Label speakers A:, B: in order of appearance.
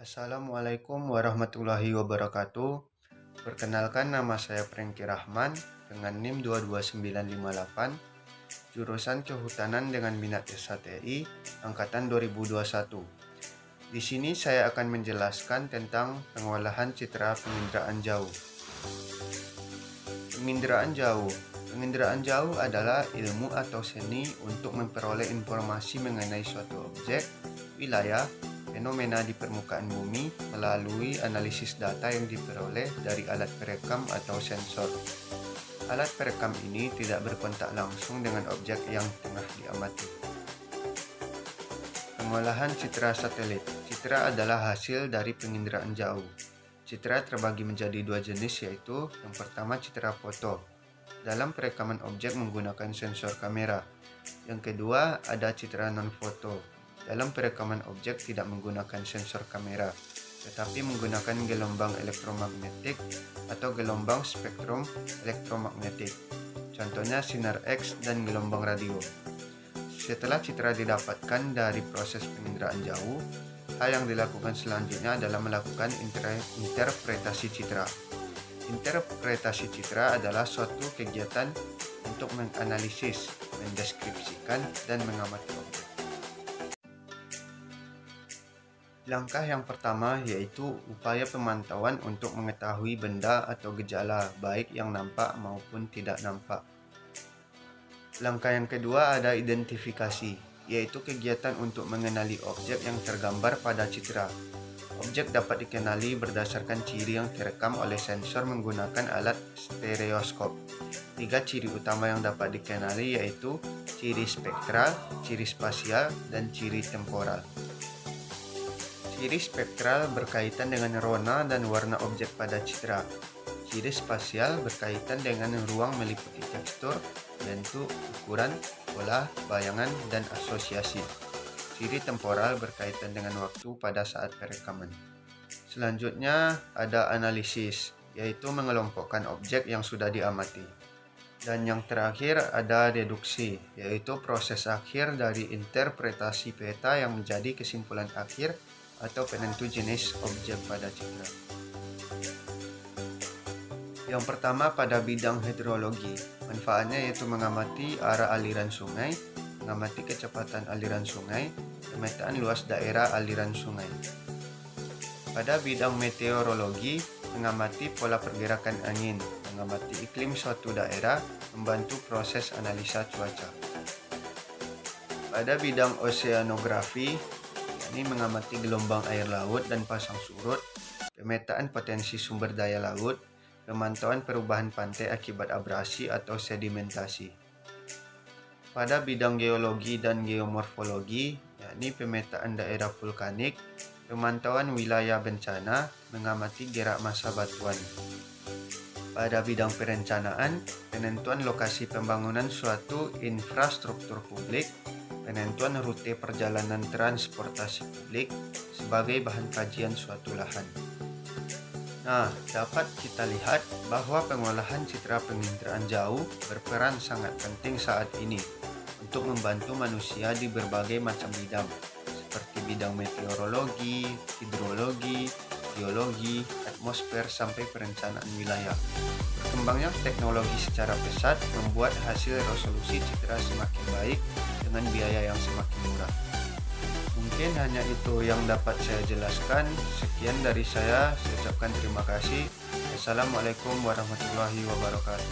A: Assalamualaikum warahmatullahi wabarakatuh. Perkenalkan, nama saya Prengki Rahman dengan NIM 22958, jurusan Kehutanan dengan minat SHTI angkatan 2021. Di sini saya akan menjelaskan tentang pengolahan citra penginderaan jauh. Penginderaan jauh. Penginderaan jauh adalah ilmu atau seni untuk memperoleh informasi mengenai suatu objek, wilayah, fenomena di permukaan bumi melalui analisis data yang diperoleh dari alat perekam atau sensor. Alat perekam ini tidak berkontak langsung dengan objek yang tengah diamati. Pengolahan citra satelit. Citra adalah hasil dari penginderaan jauh. Citra terbagi menjadi dua jenis, yaitu yang pertama citra foto dalam perekaman objek menggunakan sensor kamera. Yang kedua ada citra non-foto dalam perekaman objek tidak menggunakan sensor kamera, tetapi menggunakan gelombang elektromagnetik atau gelombang spektrum elektromagnetik. Contohnya sinar X dan gelombang radio. Setelah citra didapatkan dari proses penginderaan jauh, hal yang dilakukan selanjutnya adalah melakukan interpretasi citra. Interpretasi citra adalah suatu kegiatan untuk menganalisis, mendeskripsikan, dan mengamati objek. Langkah yang pertama yaitu upaya pemantauan untuk mengetahui benda atau gejala, baik yang nampak maupun tidak nampak. Langkah yang kedua ada identifikasi, yaitu kegiatan untuk mengenali objek yang tergambar pada citra. Objek dapat dikenali berdasarkan ciri yang terekam oleh sensor menggunakan alat stereoskop. Tiga ciri utama yang dapat dikenali yaitu ciri spektral, ciri spasial, dan ciri temporal. Ciri spektral berkaitan dengan rona dan warna objek pada citra. Ciri spasial berkaitan dengan ruang meliputi tekstur, bentuk, ukuran, pola, bayangan, dan asosiasi. Ciri temporal berkaitan dengan waktu pada saat perekaman. Selanjutnya ada analisis, yaitu mengelompokkan objek yang sudah diamati. Dan yang terakhir ada deduksi, yaitu proses akhir dari interpretasi peta yang menjadi kesimpulan akhir atau penentu jenis objek pada citra. Yang pertama pada bidang hidrologi, manfaatnya yaitu mengamati arah aliran sungai, mengamati kecepatan aliran sungai, pemetaan luas daerah aliran sungai. Pada bidang meteorologi, mengamati pola pergerakan angin, mengamati iklim suatu daerah, membantu proses analisa cuaca. Pada bidang oseanografi, ini mengamati gelombang air laut dan pasang surut, pemetaan potensi sumber daya laut, pemantauan perubahan pantai akibat abrasi atau sedimentasi. Pada bidang geologi dan geomorfologi, yakni pemetaan daerah vulkanik, pemantauan wilayah bencana, mengamati gerak massa batuan. Pada bidang perencanaan, penentuan lokasi pembangunan suatu infrastruktur publik, penentuan rute perjalanan transportasi publik sebagai bahan kajian suatu lahan. Nah, dapat kita lihat bahwa pengolahan citra penginderaan jauh berperan sangat penting saat ini untuk membantu manusia di berbagai macam bidang, seperti bidang meteorologi, hidrologi, geologi, atmosfer, sampai perencanaan wilayah. Berkembangnya teknologi secara pesat membuat hasil resolusi citra semakin baik dengan biaya yang semakin murah. Mungkin hanya itu yang dapat saya jelaskan. Sekian dari saya ucapkan terima kasih. Assalamualaikum warahmatullahi wabarakatuh.